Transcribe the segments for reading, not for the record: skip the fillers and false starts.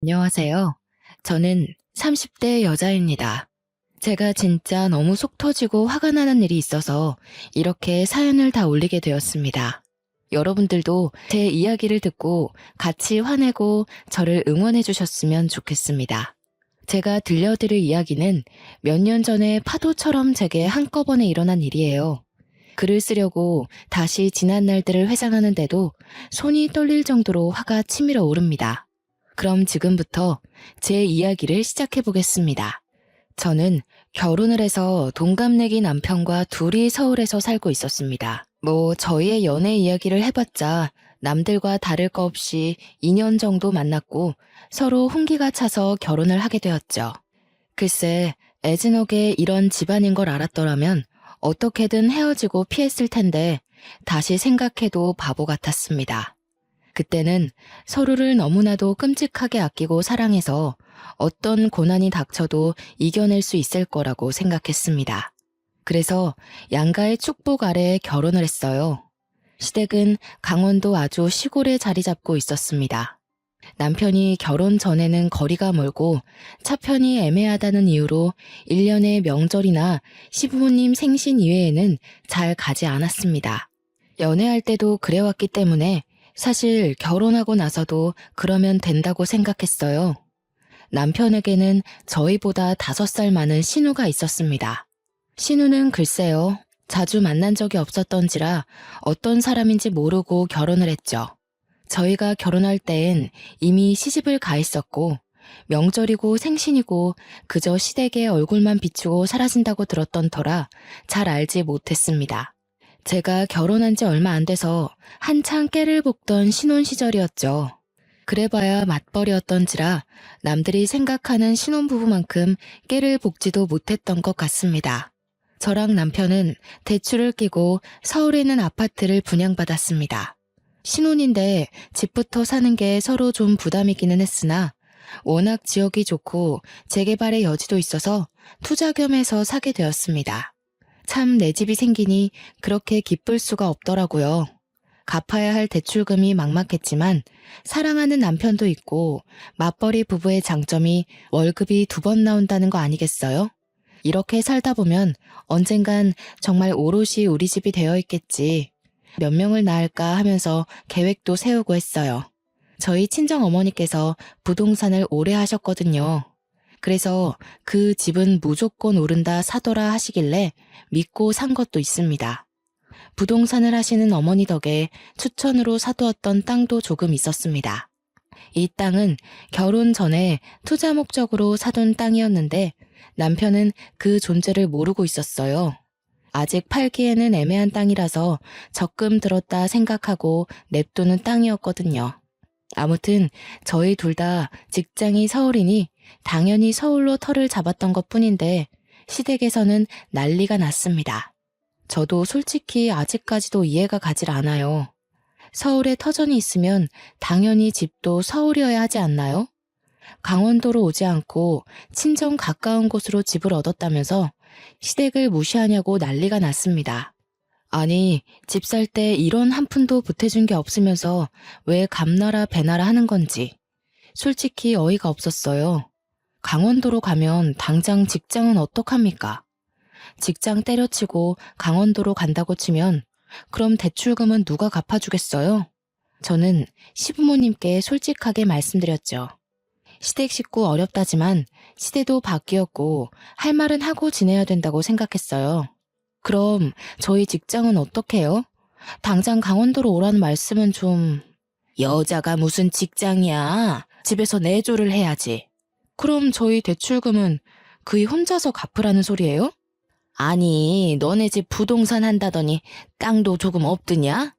안녕하세요. 저는 30대 여자입니다. 제가 진짜 너무 속 터지고 화가 나는 일이 있어서 이렇게 사연을 다 올리게 되었습니다. 여러분들도 제 이야기를 듣고 같이 화내고 저를 응원해 주셨으면 좋겠습니다. 제가 들려드릴 이야기는 몇 년 전에 파도처럼 제게 한꺼번에 일어난 일이에요. 글을 쓰려고 다시 지난 날들을 회상하는데도 손이 떨릴 정도로 화가 치밀어 오릅니다. 그럼 지금부터 제 이야기를 시작해 보겠습니다. 저는 결혼을 해서 동갑내기 남편과 둘이 서울에서 살고 있었습니다. 저희의 연애 이야기를 해봤자 남들과 다를 거 없이 2년 정도 만났고 서로 훈기가 차서 결혼을 하게 되었죠. 글쎄, 애진옥에 이런 집안인 걸 알았더라면 어떻게든 헤어지고 피했을 텐데 다시 생각해도 바보 같았습니다. 그때는 서로를 너무나도 끔찍하게 아끼고 사랑해서 어떤 고난이 닥쳐도 이겨낼 수 있을 거라고 생각했습니다. 그래서 양가의 축복 아래에 결혼을 했어요. 시댁은 강원도 아주 시골에 자리 잡고 있었습니다. 남편이 결혼 전에는 거리가 멀고 차편이 애매하다는 이유로 1년의 명절이나 시부모님 생신 이외에는 잘 가지 않았습니다. 연애할 때도 그래왔기 때문에 사실 결혼하고 나서도 그러면 된다고 생각했어요. 남편에게는 저희보다 5살 많은 신우가 있었습니다. 신우는 글쎄요, 자주 만난 적이 없었던지라 어떤 사람인지 모르고 결혼을 했죠. 저희가 결혼할 때엔 이미 시집을 가 있었고 명절이고 생신이고 그저 시댁의 얼굴만 비추고 사라진다고 들었던 터라 잘 알지 못했습니다. 제가 결혼한 지 얼마 안 돼서 한창 깨를 볶던 신혼 시절이었죠. 그래봐야 맞벌이였던지라 남들이 생각하는 신혼부부만큼 깨를 볶지도 못했던 것 같습니다. 저랑 남편은 대출을 끼고 서울에 있는 아파트를 분양받았습니다. 신혼인데 집부터 사는 게 서로 좀 부담이기는 했으나 워낙 지역이 좋고 재개발의 여지도 있어서 투자 겸해서 사게 되었습니다. 참 내 집이 생기니 그렇게 기쁠 수가 없더라고요. 갚아야 할 대출금이 막막했지만 사랑하는 남편도 있고 맞벌이 부부의 장점이 월급이 2번 나온다는 거 아니겠어요? 이렇게 살다 보면 언젠간 정말 오롯이 우리 집이 되어 있겠지. 몇 명을 낳을까 하면서 계획도 세우고 했어요. 저희 친정어머니께서 부동산을 오래 하셨거든요. 그래서 그 집은 무조건 오른다 사더라 하시길래 믿고 산 것도 있습니다. 부동산을 하시는 어머니 덕에 추천으로 사두었던 땅도 조금 있었습니다. 이 땅은 결혼 전에 투자 목적으로 사둔 땅이었는데 남편은 그 존재를 모르고 있었어요. 아직 팔기에는 애매한 땅이라서 적금 들었다 생각하고 냅두는 땅이었거든요. 아무튼 저희 둘 다 직장이 서울이니 당연히 서울로 터를 잡았던 것뿐인데 시댁에서는 난리가 났습니다. 저도 솔직히 아직까지도 이해가 가질 않아요. 서울에 터전이 있으면 당연히 집도 서울이어야 하지 않나요? 강원도로 오지 않고 친정 가까운 곳으로 집을 얻었다면서 시댁을 무시하냐고 난리가 났습니다. 아니, 집 살 때 이런 한 푼도 보태준 게 없으면서 왜 감나라 배나라 하는 건지 솔직히 어이가 없었어요. 강원도로 가면 당장 직장은 어떡합니까? 직장 때려치고 강원도로 간다고 치면 그럼 대출금은 누가 갚아주겠어요? 저는 시부모님께 솔직하게 말씀드렸죠. 시댁 식구 어렵다지만 시대도 바뀌었고 할 말은 하고 지내야 된다고 생각했어요. 그럼 저희 직장은 어떡해요? 당장 강원도로 오라는 말씀은 좀... 여자가 무슨 직장이야. 집에서 내조를 해야지. 그럼 저희 대출금은 그이 혼자서 갚으라는 소리예요? 아니, 너네 집 부동산 한다더니 땅도 조금 없드냐?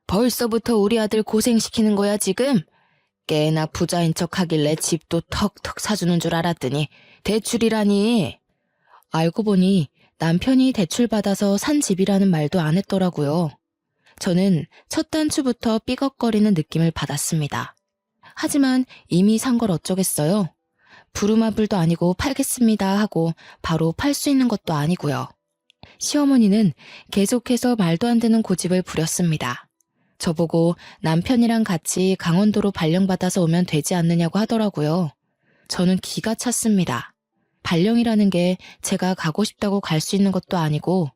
벌써부터 우리 아들 고생시키는 거야 지금? 꽤나 부자인 척 하길래 집도 턱턱 사주는 줄 알았더니 대출이라니. 알고 보니 남편이 대출받아서 산 집이라는 말도 안 했더라고요. 저는 첫 단추부터 삐걱거리는 느낌을 받았습니다. 하지만 이미 산 걸 어쩌겠어요? 부루마블도 아니고 팔겠습니다 하고 바로 팔 수 있는 것도 아니고요. 시어머니는 계속해서 말도 안 되는 고집을 부렸습니다. 저보고 남편이랑 같이 강원도로 발령받아서 오면 되지 않느냐고 하더라고요. 저는 기가 찼습니다. 발령이라는 게 제가 가고 싶다고 갈 수 있는 것도 아니고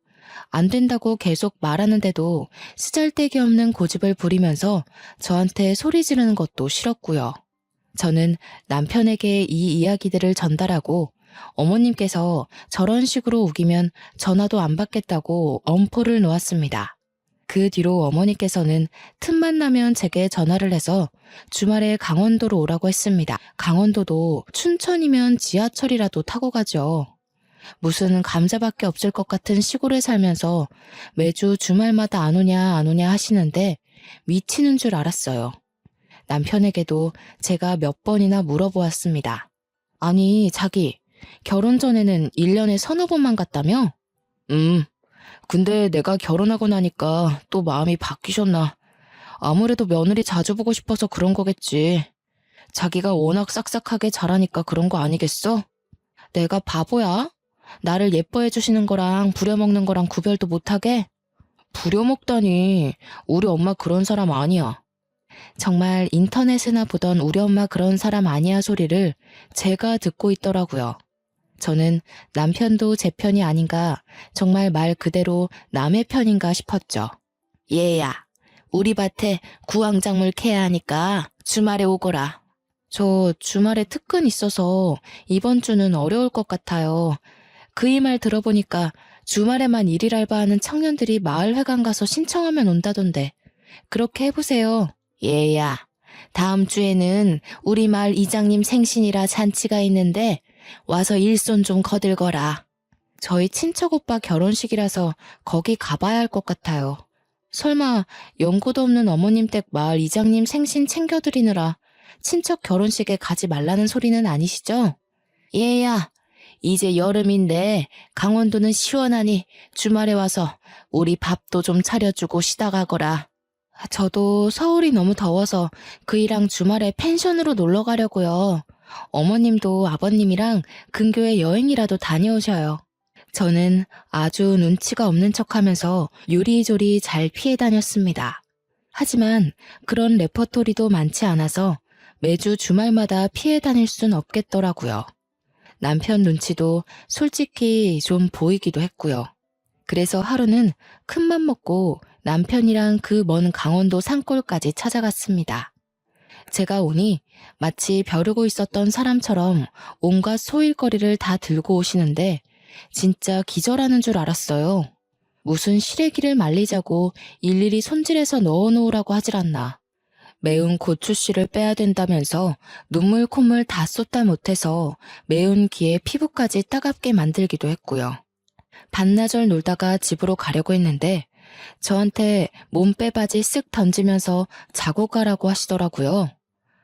안 된다고 계속 말하는데도 쓰잘데기 없는 고집을 부리면서 저한테 소리 지르는 것도 싫었고요. 저는 남편에게 이 이야기들을 전달하고 어머님께서 저런 식으로 우기면 전화도 안 받겠다고 엄포를 놓았습니다. 그 뒤로 어머니께서는 틈만 나면 제게 전화를 해서 주말에 강원도로 오라고 했습니다. 강원도도 춘천이면 지하철이라도 타고 가죠. 무슨 감자밖에 없을 것 같은 시골에 살면서 매주 주말마다 안 오냐 하시는데 미치는 줄 알았어요. 남편에게도 제가 몇 번이나 물어보았습니다. 아니, 자기, 결혼 전에는 1년에 서너 번만 갔다며? 근데 내가 결혼하고 나니까 또 마음이 바뀌셨나. 아무래도 며느리 자주 보고 싶어서 그런 거겠지. 자기가 워낙 싹싹하게 잘하니까 그런 거 아니겠어? 내가 바보야? 나를 예뻐해 주시는 거랑 부려먹는 거랑 구별도 못하게? 부려먹다니, 우리 엄마 그런 사람 아니야. 정말 인터넷에나 보던 우리 엄마 그런 사람 아니야 소리를 제가 듣고 있더라고요. 저는 남편도 제 편이 아닌가, 정말 말 그대로 남의 편인가 싶었죠. 얘야, 우리 밭에 구황작물 캐야 하니까 주말에 오거라. 저 주말에 특근 있어서 이번 주는 어려울 것 같아요. 그이 말 들어보니까 주말에만 일일 알바하는 청년들이 마을회관 가서 신청하면 온다던데. 그렇게 해보세요. 얘야, 다음 주에는 우리 마을 이장님 생신이라 잔치가 있는데 와서 일손 좀 거들거라. 저희 친척 오빠 결혼식이라서 거기 가봐야 할 것 같아요. 설마 연고도 없는 어머님 댁 마을 이장님 생신 챙겨드리느라 친척 결혼식에 가지 말라는 소리는 아니시죠? 얘야, 이제 여름인데 강원도는 시원하니 주말에 와서 우리 밥도 좀 차려주고 쉬다 가거라. 저도 서울이 너무 더워서 그이랑 주말에 펜션으로 놀러 가려고요. 어머님도 아버님이랑 근교에 여행이라도 다녀오셔요. 저는 아주 눈치가 없는 척하면서 요리조리 잘 피해 다녔습니다. 하지만 그런 레퍼토리도 많지 않아서 매주 주말마다 피해 다닐 순 없겠더라고요. 남편 눈치도 솔직히 좀 보이기도 했고요. 그래서 하루는 큰맘 먹고 남편이랑 그 먼 강원도 산골까지 찾아갔습니다. 제가 오니 마치 벼르고 있었던 사람처럼 온갖 소일거리를 다 들고 오시는데 진짜 기절하는 줄 알았어요. 무슨 시래기를 말리자고 일일이 손질해서 넣어놓으라고 하질 않나. 매운 고추씨를 빼야 된다면서 눈물 콧물 다 쏟다 못해서 매운 기에 피부까지 따갑게 만들기도 했고요. 반나절 놀다가 집으로 가려고 했는데 저한테 몸빼바지 쓱 던지면서 자고 가라고 하시더라고요.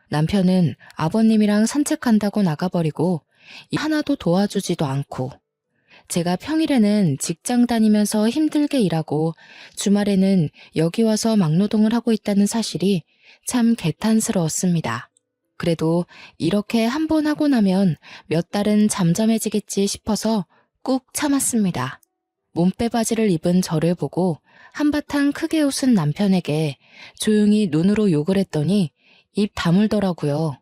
남편은 아버님이랑 산책한다고 나가버리고 하나도 도와주지도 않고 제가 평일에는 직장 다니면서 힘들게 일하고 주말에는 여기 와서 막노동을 하고 있다는 사실이 참 개탄스러웠습니다. 그래도 이렇게 한 번 하고 나면 몇 달은 잠잠해지겠지 싶어서 꾹 참았습니다. 몸빼바지를 입은 저를 보고 한바탕 크게 웃은 남편에게 조용히 눈으로 욕을 했더니 입 다물더라고요.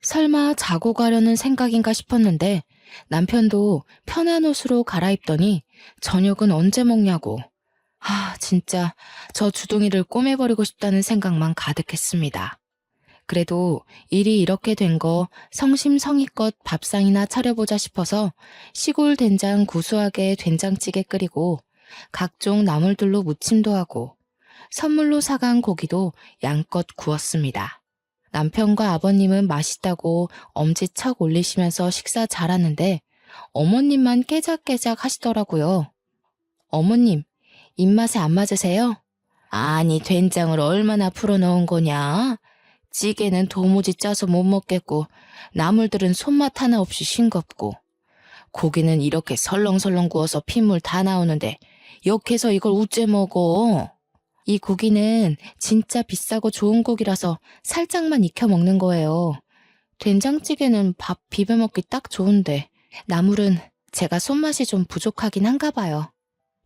설마 자고 가려는 생각인가 싶었는데 남편도 편한 옷으로 갈아입더니 저녁은 언제 먹냐고. 진짜 저 주둥이를 꼬매버리고 싶다는 생각만 가득했습니다. 그래도 일이 이렇게 된 거 성심성의껏 밥상이나 차려보자 싶어서 시골 된장 구수하게 된장찌개 끓이고 각종 나물들로 무침도 하고 선물로 사간 고기도 양껏 구웠습니다. 남편과 아버님은 맛있다고 엄지척 올리시면서 식사 잘하는데 어머님만 깨작깨작 하시더라고요. 어머님, 입맛에 안 맞으세요? 아니, 된장을 얼마나 풀어넣은 거냐? 찌개는 도무지 짜서 못 먹겠고 나물들은 손맛 하나 없이 싱겁고 고기는 이렇게 설렁설렁 구워서 핏물 다 나오는데 역해서 이걸 우째 먹어. 이 고기는 진짜 비싸고 좋은 고기라서 살짝만 익혀 먹는 거예요. 된장찌개는 밥 비벼 먹기 딱 좋은데 나물은 제가 손맛이 좀 부족하긴 한가 봐요.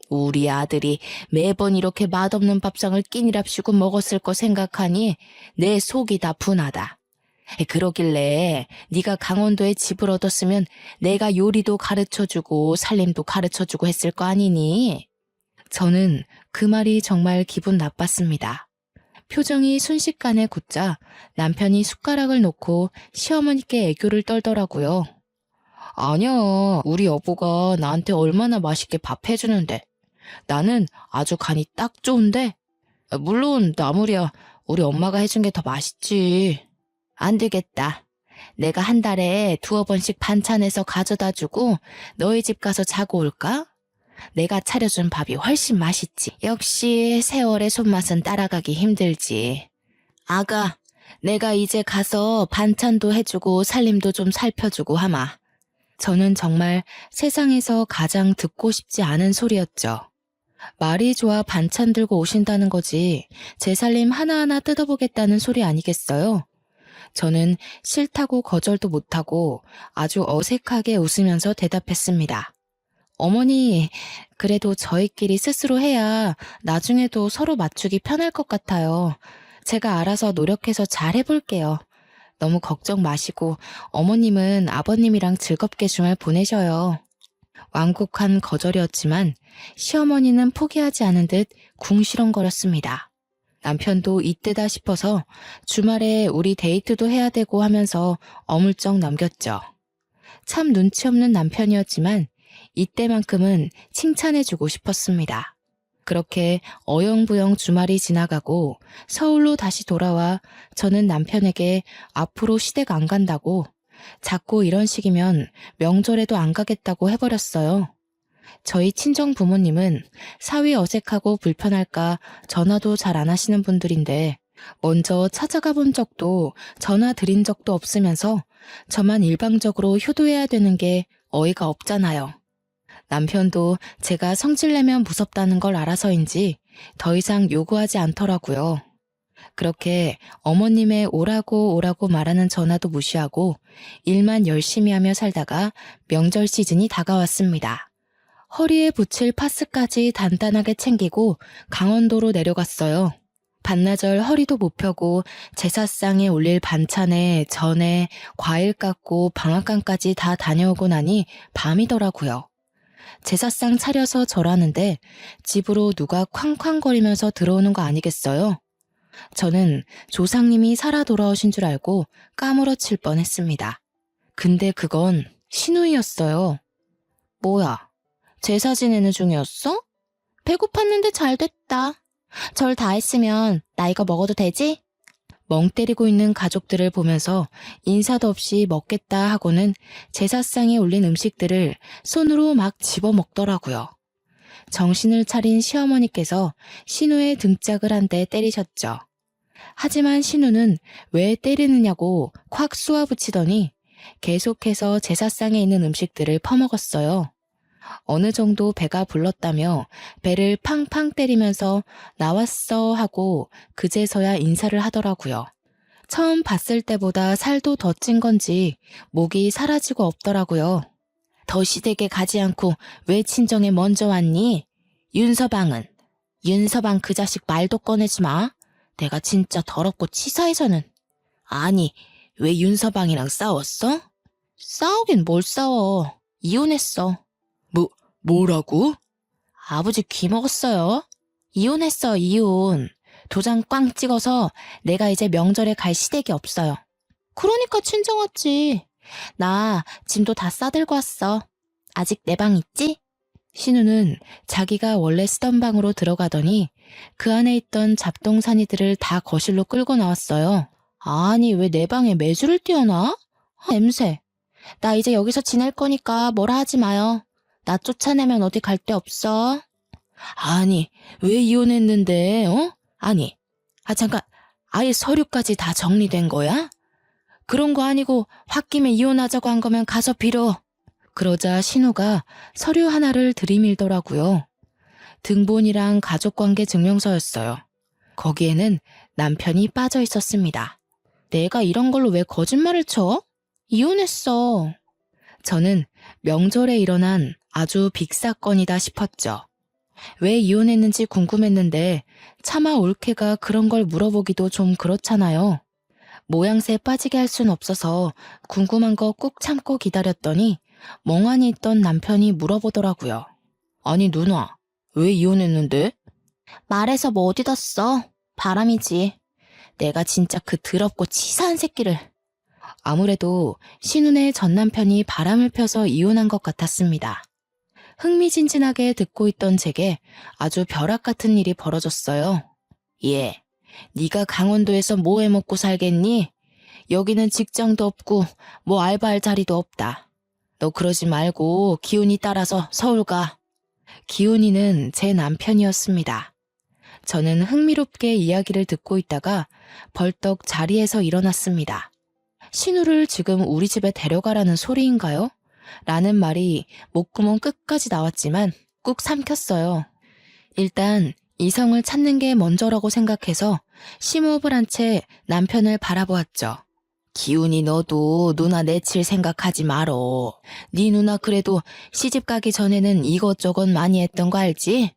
우리 아들이 매번 이렇게 맛없는 밥상을 끼니랍시고 먹었을 거 생각하니 내 속이 다 분하다. 그러길래 네가 강원도에 집을 얻었으면 내가 요리도 가르쳐주고 살림도 가르쳐주고 했을 거 아니니? 저는 그 말이 정말 기분 나빴습니다. 표정이 순식간에 굳자 남편이 숟가락을 놓고 시어머니께 애교를 떨더라고요. 아니야, 우리 여보가 나한테 얼마나 맛있게 밥 해주는데. 나는 아주 간이 딱 좋은데. 물론 나물이야 우리 엄마가 해준 게 더 맛있지. 안 되겠다. 내가 한 달에 2-3번씩 반찬해서 가져다 주고 너희 집 가서 자고 올까? 내가 차려준 밥이 훨씬 맛있지. 역시 세월의 손맛은 따라가기 힘들지. 아가, 내가 이제 가서 반찬도 해주고 살림도 좀 살펴주고 하마. 저는 정말 세상에서 가장 듣고 싶지 않은 소리였죠. 말이 좋아 반찬 들고 오신다는 거지 제 살림 하나하나 뜯어보겠다는 소리 아니겠어요? 저는 싫다고 거절도 못하고 아주 어색하게 웃으면서 대답했습니다. 어머니, 그래도 저희끼리 스스로 해야 나중에도 서로 맞추기 편할 것 같아요. 제가 알아서 노력해서 잘 해볼게요. 너무 걱정 마시고 어머님은 아버님이랑 즐겁게 주말 보내셔요. 완곡한 거절이었지만 시어머니는 포기하지 않은 듯 궁시렁거렸습니다. 남편도 이때다 싶어서 주말에 우리 데이트도 해야 되고 하면서 어물쩍 넘겼죠. 참 눈치 없는 남편이었지만 이때만큼은 칭찬해주고 싶었습니다. 그렇게 어영부영 주말이 지나가고 서울로 다시 돌아와 저는 남편에게 앞으로 시댁 안 간다고 자꾸 이런 식이면 명절에도 안 가겠다고 해버렸어요. 저희 친정 부모님은 사위 어색하고 불편할까 전화도 잘 안 하시는 분들인데 먼저 찾아가 본 적도 전화 드린 적도 없으면서 저만 일방적으로 효도해야 되는 게 어이가 없잖아요. 남편도 제가 성질내면 무섭다는 걸 알아서인지 더 이상 요구하지 않더라고요. 그렇게 어머님의 오라고 말하는 전화도 무시하고 일만 열심히 하며 살다가 명절 시즌이 다가왔습니다. 허리에 붙일 파스까지 단단하게 챙기고 강원도로 내려갔어요. 반나절 허리도 못 펴고 제사상에 올릴 반찬에 전에 과일 깎고 방앗간까지 다 다녀오고 나니 밤이더라고요. 제사상 차려서 절하는데 집으로 누가 쾅쾅거리면서 들어오는 거 아니겠어요? 저는 조상님이 살아 돌아오신 줄 알고 까무러칠 뻔했습니다. 근데 그건 신우이였어요. 뭐야, 제사 지내는 중이었어? 배고팠는데 잘 됐다. 절 다 했으면 나 이거 먹어도 되지? 멍 때리고 있는 가족들을 보면서 인사도 없이 먹겠다 하고는 제사상에 올린 음식들을 손으로 막 집어먹더라고요. 정신을 차린 시어머니께서 신우의 등짝을 한 대 때리셨죠. 하지만 신우는 왜 때리느냐고 콱 쏘아붙이더니 계속해서 제사상에 있는 음식들을 퍼먹었어요. 어느 정도 배가 불렀다며 배를 팡팡 때리면서 나왔어 하고 그제서야 인사를 하더라고요. 처음 봤을 때보다 살도 더 찐 건지 목이 사라지고 없더라고요. 더 시댁에 가지 않고 왜 친정에 먼저 왔니? 윤서방은? 윤서방 그 자식 말도 꺼내지 마. 내가 진짜 더럽고 치사해서는. 아니, 왜 윤서방이랑 싸웠어? 싸우긴 뭘 싸워. 이혼했어. 뭐라고? 아버지 귀 먹었어요. 이혼했어, 이혼. 도장 꽝 찍어서 내가 이제 명절에 갈 시댁이 없어요. 그러니까 친정 왔지. 나 짐도 다 싸들고 왔어. 아직 내 방 있지? 신우는 자기가 원래 쓰던 방으로 들어가더니 그 안에 있던 잡동사니들을 다 거실로 끌고 나왔어요. 아니, 왜 내 방에 매주를 띄워놔? 냄새. 나 이제 여기서 지낼 거니까 뭐라 하지 마요. 나 쫓아내면 어디 갈 데 없어. 아니, 왜 이혼했는데, 어? 아니, 잠깐, 아예 서류까지 다 정리된 거야? 그런 거 아니고 홧김에 이혼하자고 한 거면 가서 빌어. 그러자 신우가 서류 하나를 들이밀더라고요. 등본이랑 가족관계 증명서였어요. 거기에는 남편이 빠져 있었습니다. 내가 이런 걸로 왜 거짓말을 쳐? 이혼했어. 저는 명절에 일어난 아주 빅사건이다 싶었죠. 왜 이혼했는지 궁금했는데 차마 올케가 그런 걸 물어보기도 좀 그렇잖아요. 모양새 빠지게 할 순 없어서 궁금한 거 꾹 참고 기다렸더니 멍하니 있던 남편이 물어보더라고요. 아니 누나, 왜 이혼했는데? 말해서 뭐 어디다 써? 바람이지. 내가 진짜 그 더럽고 치사한 새끼를. 아무래도 신운의 전 남편이 바람을 펴서 이혼한 것 같았습니다. 흥미진진하게 듣고 있던 제게 아주 벼락 같은 일이 벌어졌어요. 예, 네가 강원도에서 뭐 해먹고 살겠니? 여기는 직장도 없고 뭐 알바할 자리도 없다. 너 그러지 말고 기훈이 따라서 서울 가. 기훈이는 제 남편이었습니다. 저는 흥미롭게 이야기를 듣고 있다가 벌떡 자리에서 일어났습니다. 신우를 지금 우리 집에 데려가라는 소리인가요? 라는 말이 목구멍 끝까지 나왔지만 꾹 삼켰어요. 일단 이성을 찾는 게 먼저라고 생각해서 심호흡을 한 채 남편을 바라보았죠. 기훈이 너도 누나 내칠 생각하지 말어. 네 누나 그래도 시집 가기 전에는 이것저것 많이 했던 거 알지?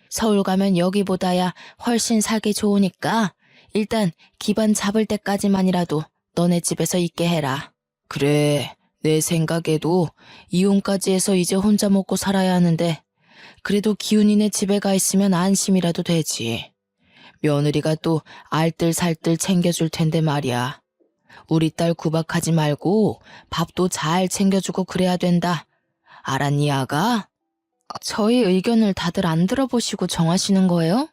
서울 가면 여기보다야 훨씬 살기 좋으니까 일단 기반 잡을 때까지만이라도 너네 집에서 있게 해라. 그래, 내 생각에도 이혼까지 해서 이제 혼자 먹고 살아야 하는데 그래도 기훈이네 집에 가 있으면 안심이라도 되지. 며느리가 또 알뜰살뜰 챙겨줄 텐데 말이야. 우리 딸 구박하지 말고 밥도 잘 챙겨주고 그래야 된다. 알았니, 아가? 저희 의견을 다들 안 들어보시고 정하시는 거예요?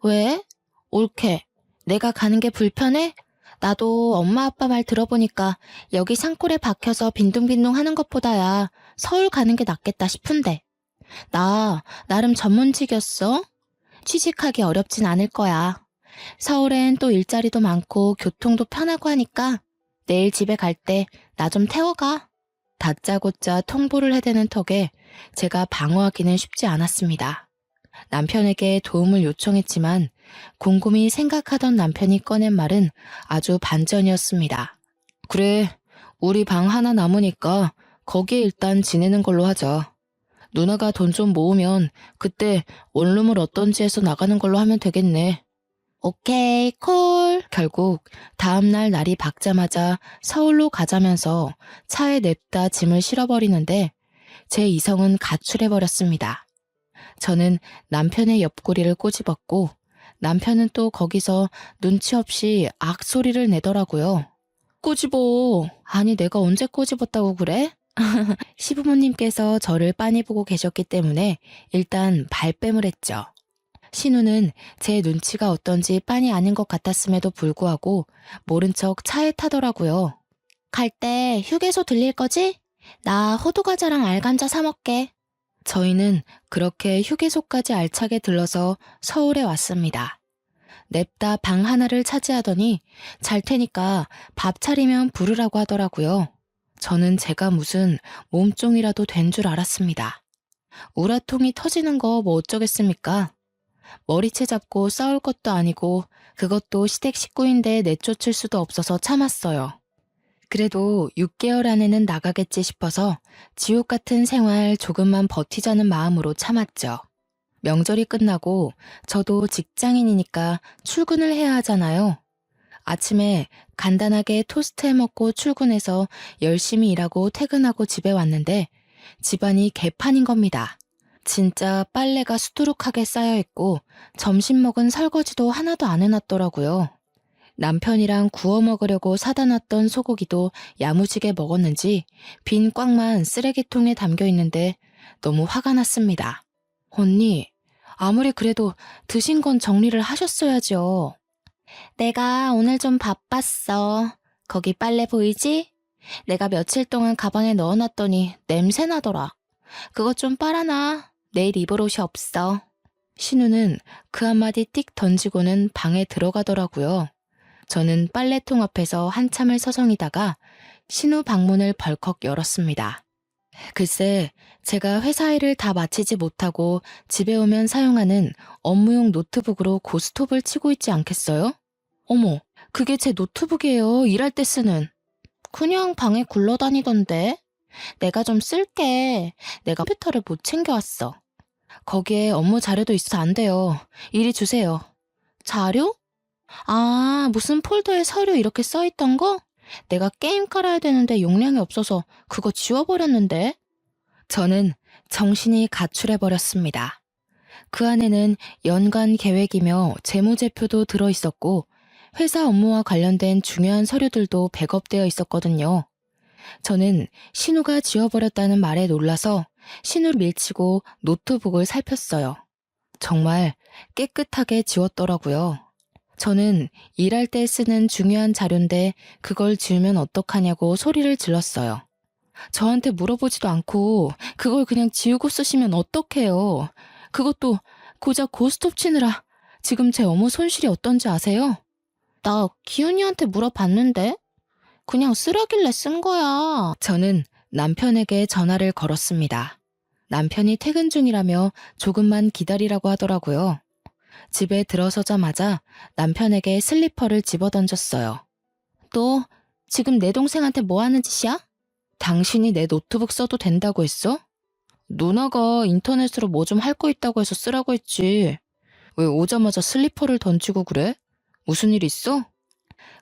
왜? 옳게. 내가 가는 게 불편해? 나도 엄마 아빠 말 들어보니까 여기 산골에 박혀서 빈둥빈둥 하는 것보다야 서울 가는 게 낫겠다 싶은데. 나 나름 전문직이었어. 취직하기 어렵진 않을 거야. 서울엔 또 일자리도 많고 교통도 편하고 하니까 내일 집에 갈 때 나 좀 태워가. 다짜고짜 통보를 해대는 턱에 제가 방어하기는 쉽지 않았습니다. 남편에게 도움을 요청했지만 곰곰이 생각하던 남편이 꺼낸 말은 아주 반전이었습니다. 그래, 우리 방 하나 남으니까 거기에 일단 지내는 걸로 하자. 누나가 돈 좀 모으면 그때 원룸을 어떤지 해서 나가는 걸로 하면 되겠네. 오케이, 콜. 결국 다음날 날이 밝자마자 서울로 가자면서 차에 냅다 짐을 실어버리는데 제 이성은 가출해버렸습니다. 저는 남편의 옆구리를 꼬집었고 남편은 또 거기서 눈치 없이 악소리를 내더라고요. 꼬집어. 아니 내가 언제 꼬집었다고 그래? 시부모님께서 저를 빤히 보고 계셨기 때문에 일단 발뺌을 했죠. 신우는 제 눈치가 어떤지 빤히 아는 것 같았음에도 불구하고 모른 척 차에 타더라고요. 갈 때 휴게소 들릴 거지? 나 호두과자랑 알감자 사 먹게. 저희는 그렇게 휴게소까지 알차게 들러서 서울에 왔습니다. 냅다 방 하나를 차지하더니 잘 테니까 밥 차리면 부르라고 하더라고요. 저는 제가 무슨 몸종이라도 된 줄 알았습니다. 우라통이 터지는 거 뭐 어쩌겠습니까? 머리채 잡고 싸울 것도 아니고 그것도 시댁 식구인데 내쫓을 수도 없어서 참았어요. 그래도 6개월 안에는 나가겠지 싶어서 지옥 같은 생활 조금만 버티자는 마음으로 참았죠. 명절이 끝나고 저도 직장인이니까 출근을 해야 하잖아요. 아침에 간단하게 토스트 해 먹고 출근해서 열심히 일하고 퇴근하고 집에 왔는데 집안이 개판인 겁니다. 진짜 빨래가 수두룩하게 쌓여있고 점심 먹은 설거지도 하나도 안 해놨더라고요. 남편이랑 구워 먹으려고 사다 놨던 소고기도 야무지게 먹었는지 빈 꽉만 쓰레기통에 담겨 있는데 너무 화가 났습니다. 언니, 아무리 그래도 드신 건 정리를 하셨어야죠. 내가 오늘 좀 바빴어. 거기 빨래 보이지? 내가 며칠 동안 가방에 넣어놨더니 냄새 나더라. 그것 좀 빨아놔. 내일 입을 옷이 없어. 신우는 그 한마디 띡 던지고는 방에 들어가더라고요. 저는 빨래통 앞에서 한참을 서성이다가 신우 방문을 벌컥 열었습니다. 글쎄, 제가 회사 일을 다 마치지 못하고 집에 오면 사용하는 업무용 노트북으로 고스톱을 치고 있지 않겠어요? 어머, 그게 제 노트북이에요. 일할 때 쓰는. 그냥 방에 굴러다니던데. 내가 좀 쓸게. 내가 컴퓨터를 못 챙겨왔어. 거기에 업무 자료도 있어서 안 돼요. 이리 주세요. 자료? 아, 무슨 폴더에 서류 이렇게 써있던 거? 내가 게임 깔아야 되는데 용량이 없어서 그거 지워버렸는데? 저는 정신이 가출해버렸습니다. 그 안에는 연간 계획이며 재무제표도 들어있었고 회사 업무와 관련된 중요한 서류들도 백업되어 있었거든요. 저는 신우가 지워버렸다는 말에 놀라서 신우를 밀치고 노트북을 살폈어요. 정말 깨끗하게 지웠더라고요. 저는 일할 때 쓰는 중요한 자료인데 그걸 지우면 어떡하냐고 소리를 질렀어요. 저한테 물어보지도 않고 그걸 그냥 지우고 쓰시면 어떡해요. 그것도 고작 고스톱 치느라 지금 제 업무 손실이 어떤지 아세요? 나 기훈이한테 물어봤는데 그냥 쓰라길래 쓴 거야. 저는 남편에게 전화를 걸었습니다. 남편이 퇴근 중이라며 조금만 기다리라고 하더라고요. 집에 들어서자마자 남편에게 슬리퍼를 집어던졌어요. 너 지금 내 동생한테 뭐 하는 짓이야? 당신이 내 노트북 써도 된다고 했어? 누나가 인터넷으로 뭐 좀 할 거 있다고 해서 쓰라고 했지. 왜 오자마자 슬리퍼를 던지고 그래? 무슨 일 있어?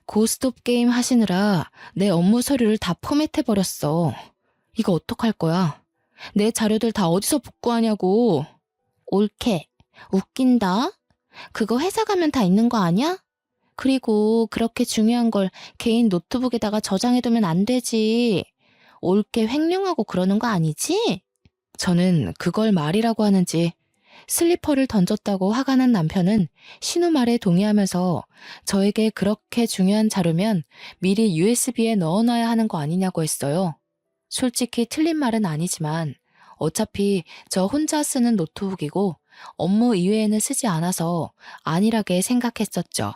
고스톱 게임 하시느라 내 업무 서류를 다 포맷해버렸어. 이거 어떡할 거야? 내 자료들 다 어디서 복구하냐고. 옳게. 웃긴다. 그거 회사 가면 다 있는 거 아니야? 그리고 그렇게 중요한 걸 개인 노트북에다가 저장해두면 안 되지. 옳게 횡령하고 그러는 거 아니지? 저는 그걸 말이라고 하는지 슬리퍼를 던졌다고 화가 난 남편은 신우 말에 동의하면서 저에게 그렇게 중요한 자료면 미리 USB에 넣어놔야 하는 거 아니냐고 했어요. 솔직히 틀린 말은 아니지만 어차피 저 혼자 쓰는 노트북이고 업무 이외에는 쓰지 않아서 안일하게 생각했었죠.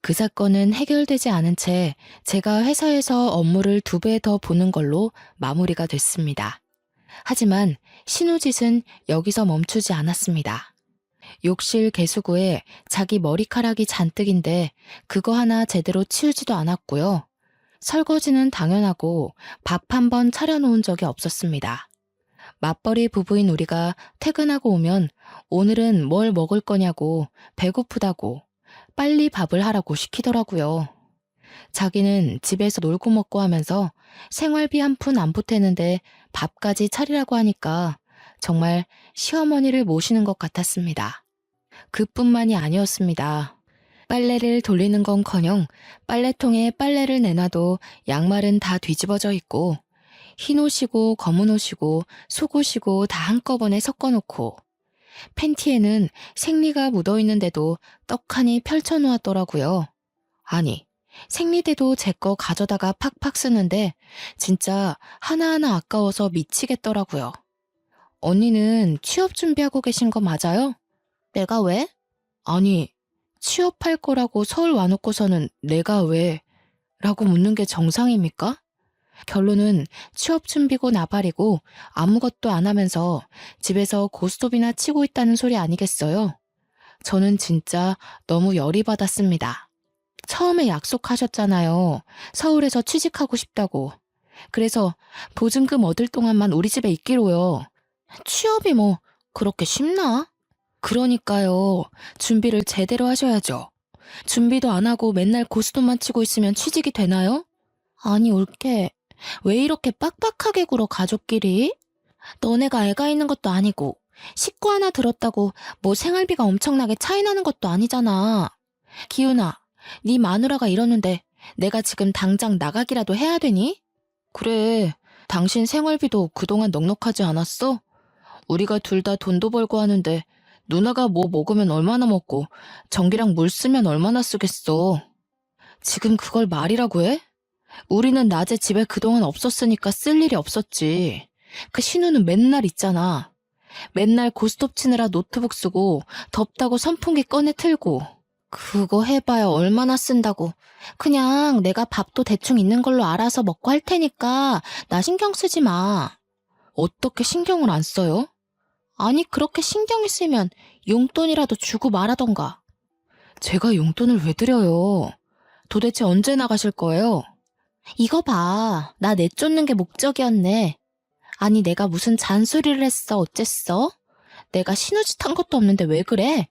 그 사건은 해결되지 않은 채 제가 회사에서 업무를 2배 더 보는 걸로 마무리가 됐습니다. 하지만 신우짓은 여기서 멈추지 않았습니다. 욕실 개수구에 자기 머리카락이 잔뜩인데 그거 하나 제대로 치우지도 않았고요. 설거지는 당연하고 밥 한 번 차려놓은 적이 없었습니다. 맞벌이 부부인 우리가 퇴근하고 오면 오늘은 뭘 먹을 거냐고 배고프다고 빨리 밥을 하라고 시키더라고요. 자기는 집에서 놀고 먹고 하면서 생활비 한 푼 안 보태는데 밥까지 차리라고 하니까 정말 시어머니를 모시는 것 같았습니다. 그뿐만이 아니었습니다. 빨래를 돌리는 건커녕 빨래통에 빨래를 내놔도 양말은 다 뒤집어져 있고 흰 옷이고 검은 옷이고 속옷이고 다 한꺼번에 섞어놓고 팬티에는 생리가 묻어있는데도 떡하니 펼쳐놓았더라고요. 아니, 생리대도 제 거 가져다가 팍팍 쓰는데 진짜 하나하나 아까워서 미치겠더라고요. 언니는 취업 준비하고 계신 거 맞아요? 내가 왜? 아니, 취업할 거라고 서울 와놓고서는 내가 왜? 라고 묻는 게 정상입니까? 결론은 취업 준비고 나발이고 아무것도 안 하면서 집에서 고스톱이나 치고 있다는 소리 아니겠어요? 저는 진짜 너무 열이 받았습니다. 처음에 약속하셨잖아요. 서울에서 취직하고 싶다고. 그래서 보증금 얻을 동안만 우리 집에 있기로요. 취업이 뭐 그렇게 쉽나? 그러니까요. 준비를 제대로 하셔야죠. 준비도 안 하고 맨날 고스톱만 치고 있으면 취직이 되나요? 아니 올케. 왜 이렇게 빡빡하게 굴어 가족끼리? 너네가 애가 있는 것도 아니고 식구 하나 들었다고 뭐 생활비가 엄청나게 차이 나는 것도 아니잖아. 기훈아, 네 마누라가 이러는데 내가 지금 당장 나가기라도 해야 되니? 그래, 당신 생활비도 그동안 넉넉하지 않았어? 우리가 둘 다 돈도 벌고 하는데 누나가 뭐 먹으면 얼마나 먹고 전기랑 물 쓰면 얼마나 쓰겠어. 지금 그걸 말이라고 해? 우리는 낮에 집에 그동안 없었으니까 쓸 일이 없었지. 그 신우는 맨날 있잖아. 맨날 고스톱 치느라 노트북 쓰고 덥다고 선풍기 꺼내 틀고. 그거 해봐야 얼마나 쓴다고. 그냥 내가 밥도 대충 있는 걸로 알아서 먹고 할 테니까 나 신경 쓰지 마. 어떻게 신경을 안 써요? 아니 그렇게 신경이 쓰이면 용돈이라도 주고 말하던가. 제가 용돈을 왜 드려요? 도대체 언제 나가실 거예요? 이거 봐. 나 내쫓는 게 목적이었네. 아니 내가 무슨 잔소리를 했어 어쨌어? 내가 신우짓한 것도 없는데 왜 그래?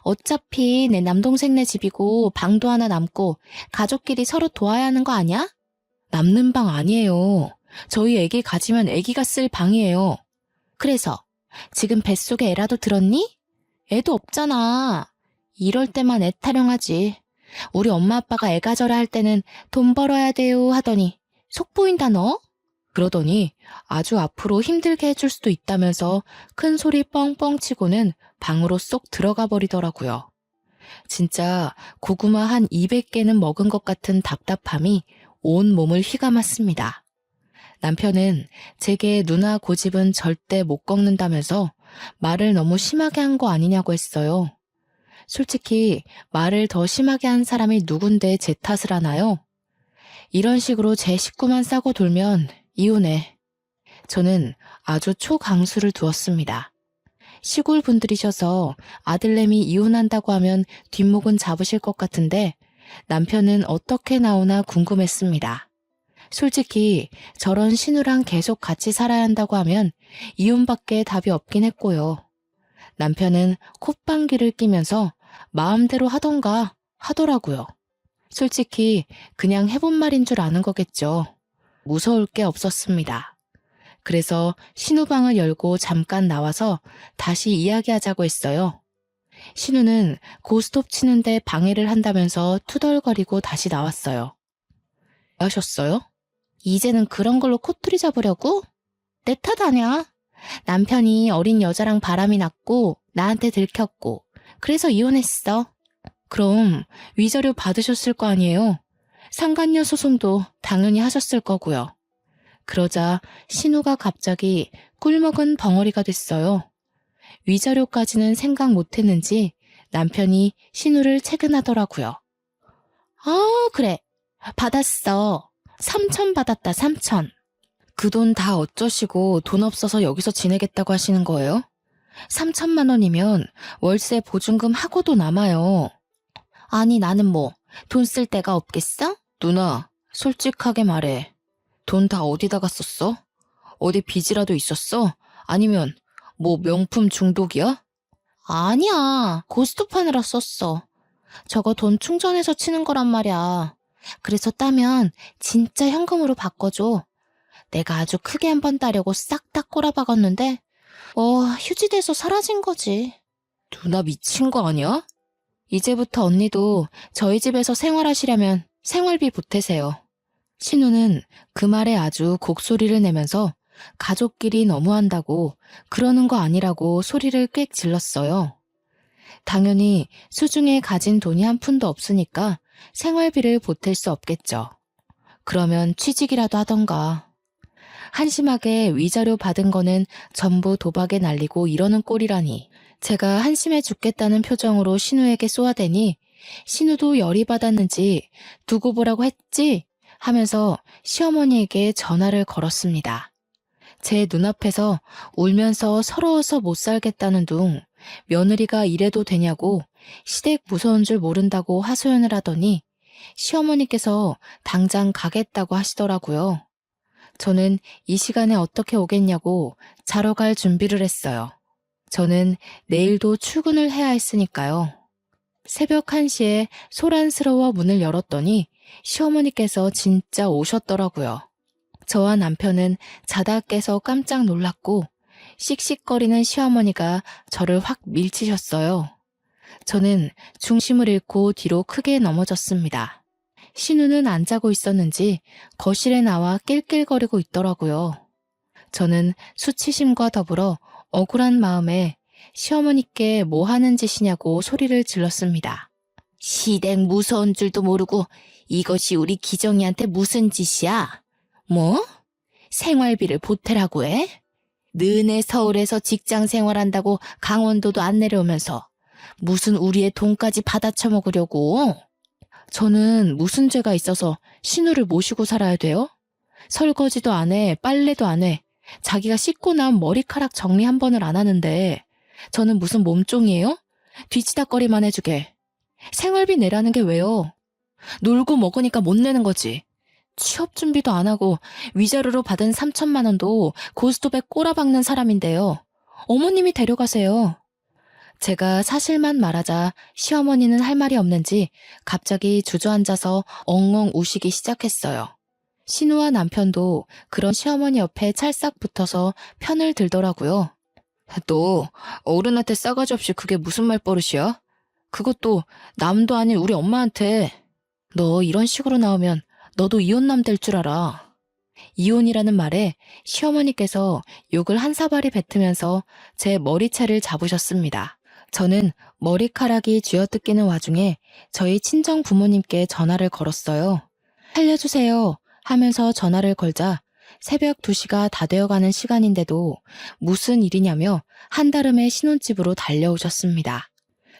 어차피 내 남동생네 집이고 방도 하나 남고 가족끼리 서로 도와야 하는 거 아니야? 남는 방 아니에요. 저희 애기 가지면 애기가 쓸 방이에요. 그래서 지금 뱃속에 애라도 들었니? 애도 없잖아. 이럴 때만 애 타령하지. 우리 엄마 아빠가 애 가져라 할 때는 돈 벌어야 돼요 하더니 속 보인다 너? 그러더니 아주 앞으로 힘들게 해줄 수도 있다면서 큰 소리 뻥뻥 치고는 방으로 쏙 들어가 버리더라고요. 진짜 고구마 한 200개는 먹은 것 같은 답답함이 온 몸을 휘감았습니다. 남편은 제게 누나 고집은 절대 못 꺾는다면서 말을 너무 심하게 한 거 아니냐고 했어요. 솔직히 말을 더 심하게 한 사람이 누군데 제 탓을 하나요? 이런 식으로 제 식구만 싸고 돌면 이혼해. 저는 아주 초강수를 두었습니다. 시골 분들이셔서 아들내미 이혼한다고 하면 뒷목은 잡으실 것 같은데 남편은 어떻게 나오나 궁금했습니다. 솔직히 저런 신우랑 계속 같이 살아야 한다고 하면 이혼밖에 답이 없긴 했고요. 남편은 콧방귀를 뀌면서 마음대로 하던가 하더라고요. 솔직히 그냥 해본 말인 줄 아는 거겠죠. 무서울 게 없었습니다. 그래서 신우방을 열고 잠깐 나와서 다시 이야기하자고 했어요. 신우는 고스톱 치는데 방해를 한다면서 투덜거리고 다시 나왔어요. 뭐 하셨어요? 이제는 그런 걸로 코투리 잡으려고? 내 탓 아냐? 남편이 어린 여자랑 바람이 났고 나한테 들켰고 그래서 이혼했어. 그럼 위자료 받으셨을 거 아니에요? 상간녀 소송도 당연히 하셨을 거고요. 그러자 신우가 갑자기 꿀먹은 벙어리가 됐어요. 위자료까지는 생각 못했는지 남편이 신우를 채근하더라고요. 아, 그래. 받았어. 3천 받았다, 3천. 그 돈 다 어쩌시고 돈 없어서 여기서 지내겠다고 하시는 거예요? 3천만 원이면 월세 보증금 하고도 남아요. 아니, 나는 뭐 돈 쓸 데가 없겠어? 누나, 솔직하게 말해. 돈 다 어디다가 썼어? 어디 빚이라도 있었어? 아니면 뭐 명품 중독이야? 아니야, 고스톱 하느라 썼어. 저거 돈 충전해서 치는 거란 말이야. 그래서 따면 진짜 현금으로 바꿔줘. 내가 아주 크게 한 번 따려고 싹 다 꼬라박았는데 휴지돼서 사라진 거지. 누나 미친 거 아니야? 이제부터 언니도 저희 집에서 생활하시려면 생활비 보태세요. 신우는 그 말에 아주 곡소리를 내면서 가족끼리 너무한다고 그러는 거 아니라고 소리를 꽥 질렀어요. 당연히 수중에 가진 돈이 한 푼도 없으니까 생활비를 보탤 수 없겠죠. 그러면 취직이라도 하던가. 한심하게 위자료 받은 거는 전부 도박에 날리고 이러는 꼴이라니. 제가 한심해 죽겠다는 표정으로 신우에게 쏘아대니 신우도 열이 받았는지 두고 보라고 했지 하면서 시어머니에게 전화를 걸었습니다. 제 눈앞에서 울면서 서러워서 못 살겠다는 둥 며느리가 이래도 되냐고 시댁 무서운 줄 모른다고 하소연을 하더니 시어머니께서 당장 가겠다고 하시더라고요. 저는 이 시간에 어떻게 오겠냐고 자러 갈 준비를 했어요. 저는 내일도 출근을 해야 했으니까요. 새벽 1시에 소란스러워 문을 열었더니 시어머니께서 진짜 오셨더라고요. 저와 남편은 자다 깨서 깜짝 놀랐고 씩씩거리는 시어머니가 저를 확 밀치셨어요. 저는 중심을 잃고 뒤로 크게 넘어졌습니다. 신우는 안 자고 있었는지 거실에 나와 낄낄거리고 있더라고요. 저는 수치심과 더불어 억울한 마음에 시어머니께 뭐 하는 짓이냐고 소리를 질렀습니다. 시댁 무서운 줄도 모르고 이것이 우리 기정이한테 무슨 짓이야? 뭐? 생활비를 보태라고 해? 너네 서울에서 직장 생활한다고 강원도도 안 내려오면서 무슨 우리의 돈까지 받아쳐먹으려고? 저는 무슨 죄가 있어서 신우를 모시고 살아야 돼요? 설거지도 안 해, 빨래도 안 해. 자기가 씻고 나온 머리카락 정리 한 번을 안 하는데 저는 무슨 몸종이에요? 뒤치다꺼리만 해주게. 생활비 내라는 게 왜요? 놀고 먹으니까 못 내는 거지. 취업 준비도 안 하고 위자료로 받은 3천만 원도 고스톱에 꼬라박는 사람인데요. 어머님이 데려가세요. 제가 사실만 말하자 시어머니는 할 말이 없는지 갑자기 주저앉아서 엉엉 우시기 시작했어요. 신우와 남편도 그런 시어머니 옆에 찰싹 붙어서 편을 들더라고요. 너 어른한테 싸가지 없이 그게 무슨 말버릇이야? 그것도 남도 아닌 우리 엄마한테. 너 이런 식으로 나오면 너도 이혼남 될 줄 알아. 이혼이라는 말에 시어머니께서 욕을 한 사발이 뱉으면서 제 머리채를 잡으셨습니다. 저는 머리카락이 쥐어뜯기는 와중에 저희 친정 부모님께 전화를 걸었어요. 살려주세요 하면서 전화를 걸자 새벽 2시가 다 되어가는 시간인데도 무슨 일이냐며 한달음에 신혼집으로 달려오셨습니다.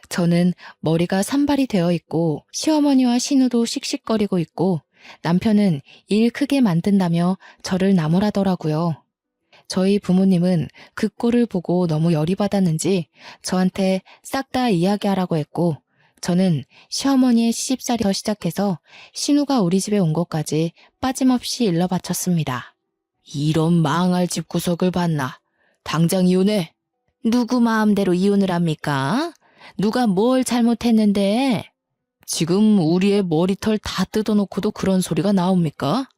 저는 머리가 산발이 되어 있고 시어머니와 신우도 씩씩거리고 있고 남편은 일 크게 만든다며 저를 나무라더라고요. 저희 부모님은 그 꼴을 보고 너무 열이 받았는지 저한테 싹 다 이야기하라고 했고 저는 시어머니의 시집살이부터 시작해서 신우가 우리 집에 온 것까지 빠짐없이 일러 바쳤습니다. 이런 망할 집구석을 봤나? 당장 이혼해. 누구 마음대로 이혼을 합니까? 누가 뭘 잘못했는데? 지금 우리의 머리털 다 뜯어놓고도 그런 소리가 나옵니까?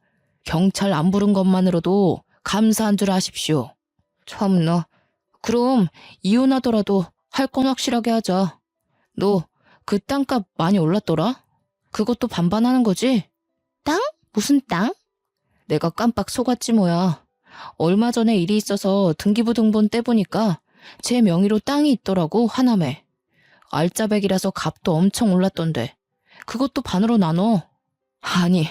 경찰 안 부른 것만으로도 감사한 줄 아십시오. 참나. 그럼 이혼하더라도 할 건 확실하게 하자. 너 그 땅값 많이 올랐더라? 그것도 반반하는 거지? 땅? 무슨 땅? 내가 깜빡 속았지 뭐야. 얼마 전에 일이 있어서 등기부등본 떼보니까 제 명의로 땅이 있더라고, 하남에. 알짜배기라서 값도 엄청 올랐던데. 그것도 반으로 나눠. 아니,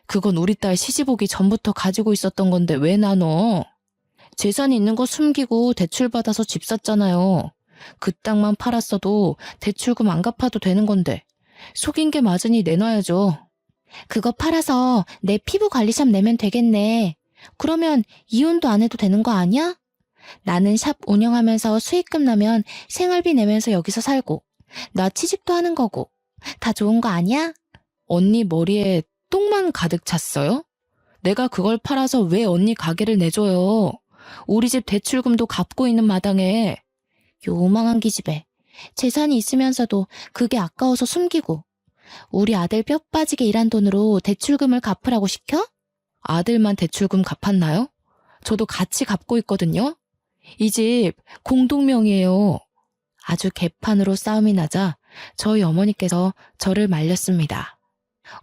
그건 우리 딸 시집 오기 전부터 가지고 있었던 건데 왜 나눠? 재산이 있는 거 숨기고 대출받아서 집 샀잖아요. 그 땅만 팔았어도 대출금 안 갚아도 되는 건데 속인 게 맞으니 내놔야죠. 그거 팔아서 내 피부 관리샵 내면 되겠네. 그러면 이혼도 안 해도 되는 거 아니야? 나는 샵 운영하면서 수익금 나면 생활비 내면서 여기서 살고 나 취직도 하는 거고 다 좋은 거 아니야? 언니 머리에 똥만 가득 찼어요? 내가 그걸 팔아서 왜 언니 가게를 내줘요? 우리 집 대출금도 갚고 있는 마당에. 요망한 기집애. 재산이 있으면서도 그게 아까워서 숨기고 우리 아들 뼈 빠지게 일한 돈으로 대출금을 갚으라고 시켜? 아들만 대출금 갚았나요? 저도 같이 갚고 있거든요. 이 집 공동명의예요. 아주 개판으로 싸움이 나자 저희 어머니께서 저를 말렸습니다.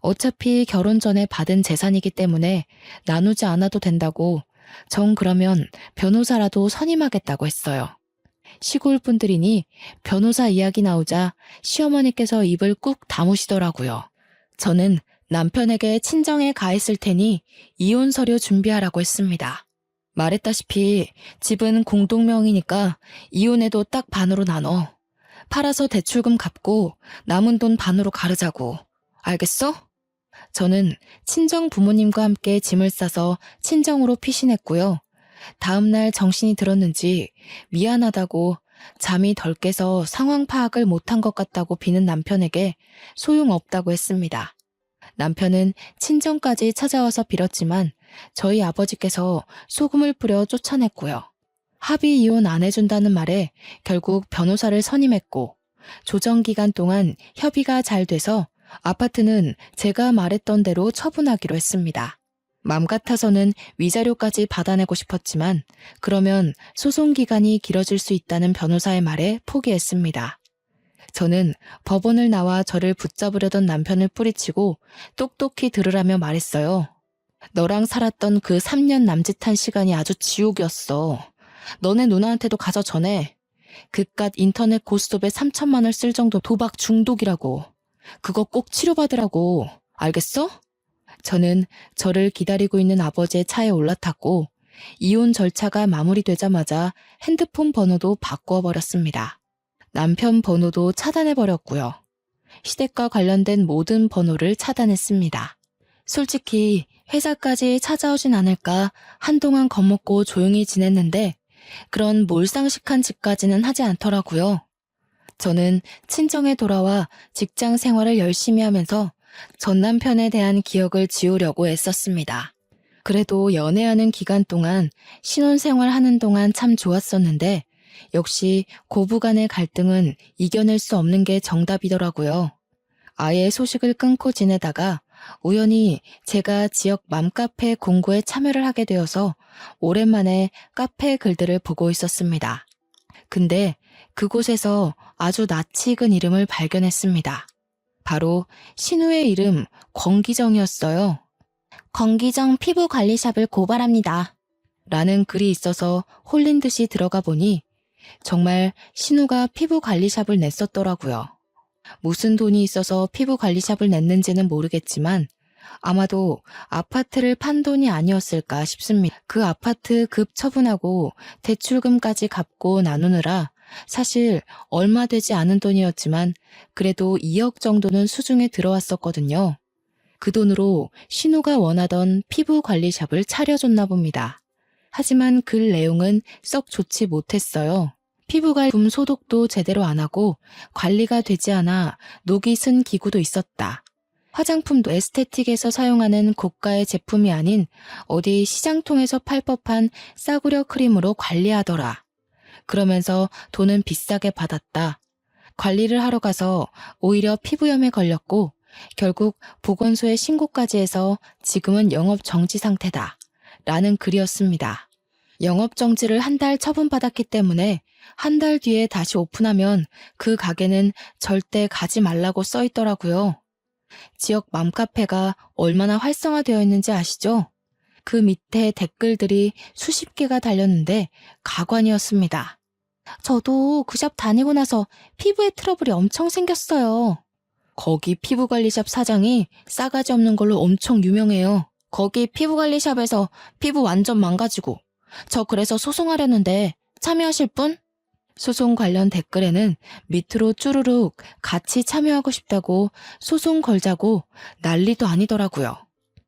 어차피 결혼 전에 받은 재산이기 때문에 나누지 않아도 된다고 전 그러면 변호사라도 선임하겠다고 했어요. 시골 분들이니 변호사 이야기 나오자 시어머니께서 입을 꾹 다무시더라고요. 저는 남편에게 친정에 가 있을 테니 이혼 서류 준비하라고 했습니다. 말했다시피 집은 공동명의니까 이혼해도 딱 반으로 나눠. 팔아서 대출금 갚고 남은 돈 반으로 가르자고. 알겠어? 저는 친정 부모님과 함께 짐을 싸서 친정으로 피신했고요. 다음날 정신이 들었는지 미안하다고 잠이 덜 깨서 상황 파악을 못한 것 같다고 비는 남편에게 소용없다고 했습니다. 남편은 친정까지 찾아와서 빌었지만 저희 아버지께서 소금을 뿌려 쫓아냈고요. 합의 이혼 안 해준다는 말에 결국 변호사를 선임했고 조정 기간 동안 협의가 잘 돼서 아파트는 제가 말했던 대로 처분하기로 했습니다. 맘 같아서는 위자료까지 받아내고 싶었지만 그러면 소송 기간이 길어질 수 있다는 변호사의 말에 포기했습니다. 저는 법원을 나와 저를 붙잡으려던 남편을 뿌리치고 똑똑히 들으라며 말했어요. 너랑 살았던 그 3년 남짓한 시간이 아주 지옥이었어. 너네 누나한테도 가서 전해. 그깟 인터넷 고스톱에 3천만 원 쓸 정도 도박 중독이라고. 그거 꼭 치료받으라고. 알겠어? 저는 저를 기다리고 있는 아버지의 차에 올라탔고 이혼 절차가 마무리되자마자 핸드폰 번호도 바꾸어 버렸습니다. 남편 번호도 차단해 버렸고요. 시댁과 관련된 모든 번호를 차단했습니다. 솔직히 회사까지 찾아오진 않을까 한동안 겁먹고 조용히 지냈는데 그런 몰상식한 짓까지는 하지 않더라고요. 저는 친정에 돌아와 직장 생활을 열심히 하면서 전 남편에 대한 기억을 지우려고 애썼습니다. 그래도 연애하는 기간 동안 신혼생활 하는 동안 참 좋았었는데 역시 고부간의 갈등은 이겨낼 수 없는 게 정답이더라고요. 아예 소식을 끊고 지내다가 우연히 제가 지역 맘카페 공고에 참여를 하게 되어서 오랜만에 카페 글들을 보고 있었습니다. 근데 그곳에서 아주 낯이 익은 이름을 발견했습니다. 바로 신우의 이름 권기정이었어요. 권기정 피부관리샵을 고발합니다. 라는 글이 있어서 홀린 듯이 들어가 보니 정말 신우가 피부관리샵을 냈었더라고요. 무슨 돈이 있어서 피부관리샵을 냈는지는 모르겠지만 아마도 아파트를 판 돈이 아니었을까 싶습니다. 그 아파트 급 처분하고 대출금까지 갚고 나누느라 사실 얼마 되지 않은 돈이었지만 그래도 2억 정도는 수중에 들어왔었거든요. 그 돈으로 신우가 원하던 피부관리샵을 차려줬나 봅니다. 하지만 글 내용은 썩 좋지 못했어요. 피부갈굼 소독도 제대로 안 하고 관리가 되지 않아 녹이 쓴 기구도 있었다. 화장품도 에스테틱에서 사용하는 고가의 제품이 아닌 어디 시장통에서 팔 법한 싸구려 크림으로 관리하더라. 그러면서 돈은 비싸게 받았다. 관리를 하러 가서 오히려 피부염에 걸렸고 결국 보건소에 신고까지 해서 지금은 영업 정지 상태다. 라는 글이었습니다. 영업 정지를 한 달 처분받았기 때문에 한 달 뒤에 다시 오픈하면 그 가게는 절대 가지 말라고 써 있더라고요. 지역 맘카페가 얼마나 활성화되어 있는지 아시죠? 그 밑에 댓글들이 수십 개가 달렸는데 가관이었습니다. 저도 그 샵 다니고 나서 피부에 트러블이 엄청 생겼어요. 거기 피부관리샵 사장이 싸가지 없는 걸로 엄청 유명해요. 거기 피부관리샵에서 피부 완전 망가지고 저 그래서 소송하려는데 참여하실 분? 소송 관련 댓글에는 밑으로 쭈루룩 같이 참여하고 싶다고 소송 걸자고 난리도 아니더라고요.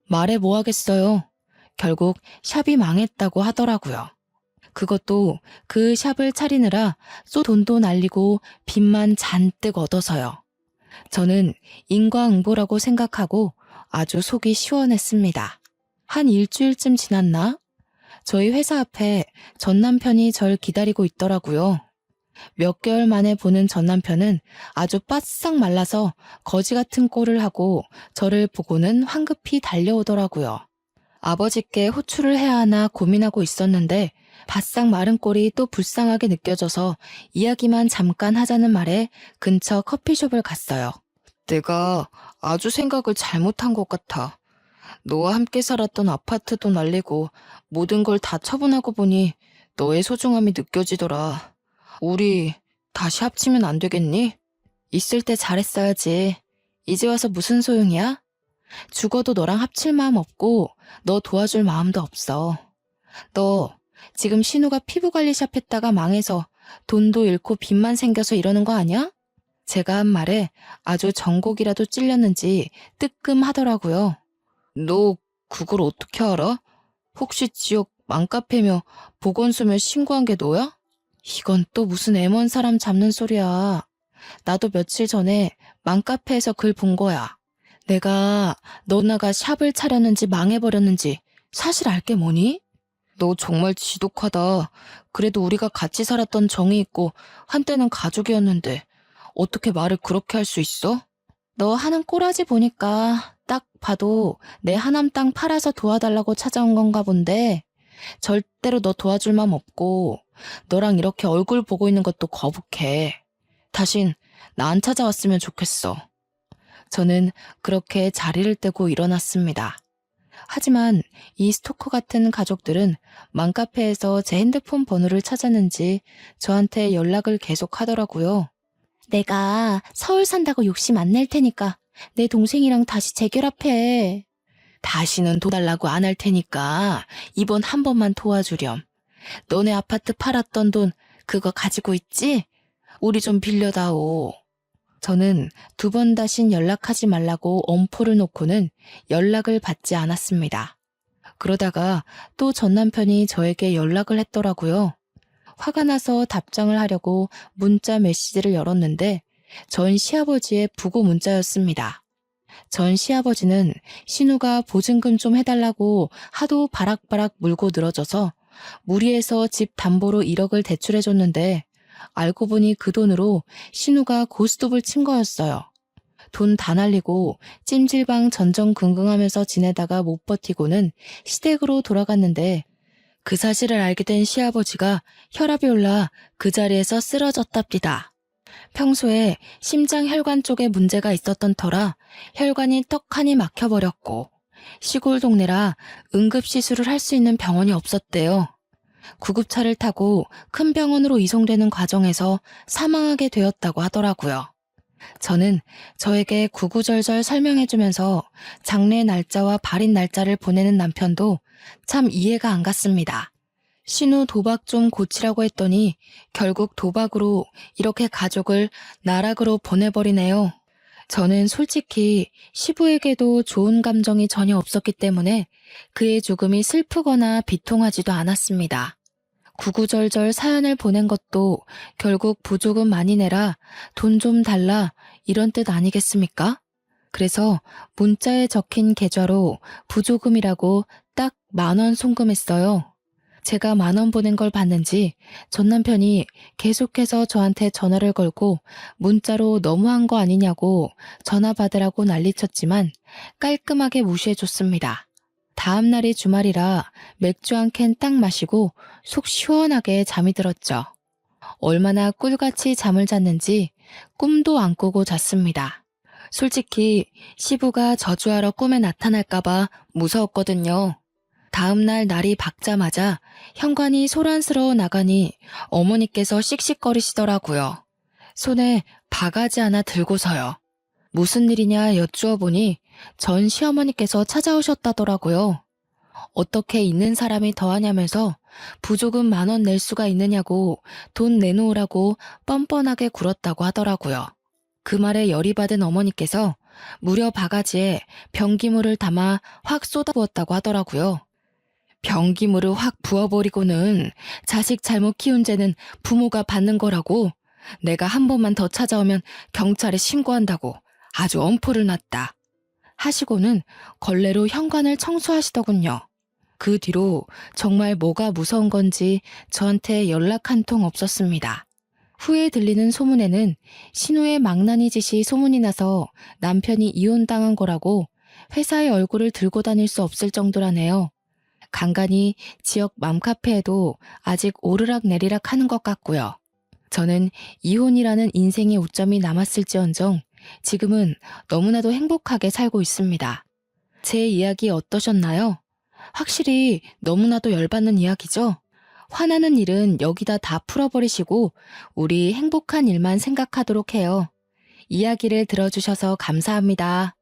말해 뭐 하겠어요. 결국 샵이 망했다고 하더라고요. 그것도 그 샵을 차리느라 돈도 날리고 빚만 잔뜩 얻어서요. 저는 인과응보라고 생각하고 아주 속이 시원했습니다. 한 일주일쯤 지났나? 저희 회사 앞에 전 남편이 절 기다리고 있더라고요. 몇 개월 만에 보는 전 남편은 아주 바싹 말라서 거지 같은 꼴을 하고 저를 보고는 황급히 달려오더라고요. 아버지께 호출을 해야 하나 고민하고 있었는데 바싹 마른 꼴이 또 불쌍하게 느껴져서 이야기만 잠깐 하자는 말에 근처 커피숍을 갔어요. 내가 아주 생각을 잘못한 것 같아. 너와 함께 살았던 아파트도 날리고 모든 걸 다 처분하고 보니 너의 소중함이 느껴지더라. 우리 다시 합치면 안 되겠니? 있을 때 잘했어야지. 이제 와서 무슨 소용이야? 죽어도 너랑 합칠 마음 없고 너 도와줄 마음도 없어. 너 지금 신우가 피부관리샵 했다가 망해서 돈도 잃고 빚만 생겨서 이러는 거 아니야? 제가 한 말에 아주 전곡이라도 찔렸는지 뜨끔하더라고요. 너 그걸 어떻게 알아? 혹시 지역 맘카페며 보건소며 신고한 게 너야? 이건 또 무슨 애먼 사람 잡는 소리야. 나도 며칠 전에 맘카페에서 글 본 거야. 내가 너나가 샵을 차렸는지 망해버렸는지 사실 알게 뭐니? 너 정말 지독하다. 그래도 우리가 같이 살았던 정이 있고 한때는 가족이었는데 어떻게 말을 그렇게 할 수 있어? 너 하는 꼬라지 보니까 딱 봐도 내 하남 땅 팔아서 도와달라고 찾아온 건가 본데 절대로 너 도와줄 맘 없고 너랑 이렇게 얼굴 보고 있는 것도 거북해. 다신 나 안 찾아왔으면 좋겠어. 저는 그렇게 자리를 떼고 일어났습니다. 하지만 이 스토커 같은 가족들은 맘카페에서 제 핸드폰 번호를 찾았는지 저한테 연락을 계속 하더라고요. 내가 서울 산다고 욕심 안 낼 테니까 내 동생이랑 다시 재결합해. 다시는 도달라고 안 할 테니까 이번 한 번만 도와주렴. 너네 아파트 팔았던 돈 그거 가지고 있지? 우리 좀 빌려다오. 저는 두 번 다신 연락하지 말라고 엄포를 놓고는 연락을 받지 않았습니다. 그러다가 또 전 남편이 저에게 연락을 했더라고요. 화가 나서 답장을 하려고 문자 메시지를 열었는데 전 시아버지의 부고 문자였습니다. 전 시아버지는 신우가 보증금 좀 해달라고 하도 바락바락 물고 늘어져서 무리해서 집 담보로 1억을 대출해줬는데 알고 보니 그 돈으로 신우가 고스톱을 친 거였어요. 돈 다 날리고 찜질방 전전긍긍하면서 지내다가 못 버티고는 시댁으로 돌아갔는데 그 사실을 알게 된 시아버지가 혈압이 올라 그 자리에서 쓰러졌답니다. 평소에 심장 혈관 쪽에 문제가 있었던 터라 혈관이 떡하니 막혀버렸고 시골 동네라 응급시술을 할 수 있는 병원이 없었대요. 구급차를 타고 큰 병원으로 이송되는 과정에서 사망하게 되었다고 하더라고요. 저는 저에게 구구절절 설명해주면서 장례 날짜와 발인 날짜를 보내는 남편도 참 이해가 안 갔습니다. 신우 도박 좀 고치라고 했더니 결국 도박으로 이렇게 가족을 나락으로 보내버리네요. 저는 솔직히 시부에게도 좋은 감정이 전혀 없었기 때문에 그의 죽음이 슬프거나 비통하지도 않았습니다. 구구절절 사연을 보낸 것도 결국 부조금 많이 내라, 돈 좀 달라 이런 뜻 아니겠습니까? 그래서 문자에 적힌 계좌로 부조금이라고 딱 10,000원 송금했어요. 제가 10,000원 보낸 걸 봤는지 전 남편이 계속해서 저한테 전화를 걸고 문자로 너무한 거 아니냐고 전화 받으라고 난리쳤지만 깔끔하게 무시해줬습니다. 다음 날이 주말이라 맥주 한 캔 딱 마시고 속 시원하게 잠이 들었죠. 얼마나 꿀같이 잠을 잤는지 꿈도 안 꾸고 잤습니다. 솔직히 시부가 저주하러 꿈에 나타날까봐 무서웠거든요. 다음 날 날이 밝자마자 현관이 소란스러워 나가니 어머니께서 씩씩거리시더라고요. 손에 바가지 하나 들고서요. 무슨 일이냐 여쭈어 보니 전 시어머니께서 찾아오셨다더라고요. 어떻게 있는 사람이 더하냐면서 부조금 10,000원 낼 수가 있느냐고 돈 내놓으라고 뻔뻔하게 굴었다고 하더라고요. 그 말에 열이 받은 어머니께서 무려 바가지에 변기물을 담아 확 쏟아부었다고 하더라고요. 변기물을 확 부어버리고는 자식 잘못 키운 죄는 부모가 받는 거라고, 내가 한 번만 더 찾아오면 경찰에 신고한다고 아주 엄포를 놨다 하시고는 걸레로 현관을 청소하시더군요. 그 뒤로 정말 뭐가 무서운 건지 저한테 연락 한 통 없었습니다. 후에 들리는 소문에는 신우의 망나니 짓이 소문이 나서 남편이 이혼당한 거라고 회사의 얼굴을 들고 다닐 수 없을 정도라네요. 간간히 지역 맘카페에도 아직 오르락내리락 하는 것 같고요. 저는 이혼이라는 인생의 오점이 남았을지언정 지금은 너무나도 행복하게 살고 있습니다. 제 이야기 어떠셨나요? 확실히 너무나도 열받는 이야기죠? 화나는 일은 여기다 다 풀어버리시고 우리 행복한 일만 생각하도록 해요. 이야기를 들어주셔서 감사합니다.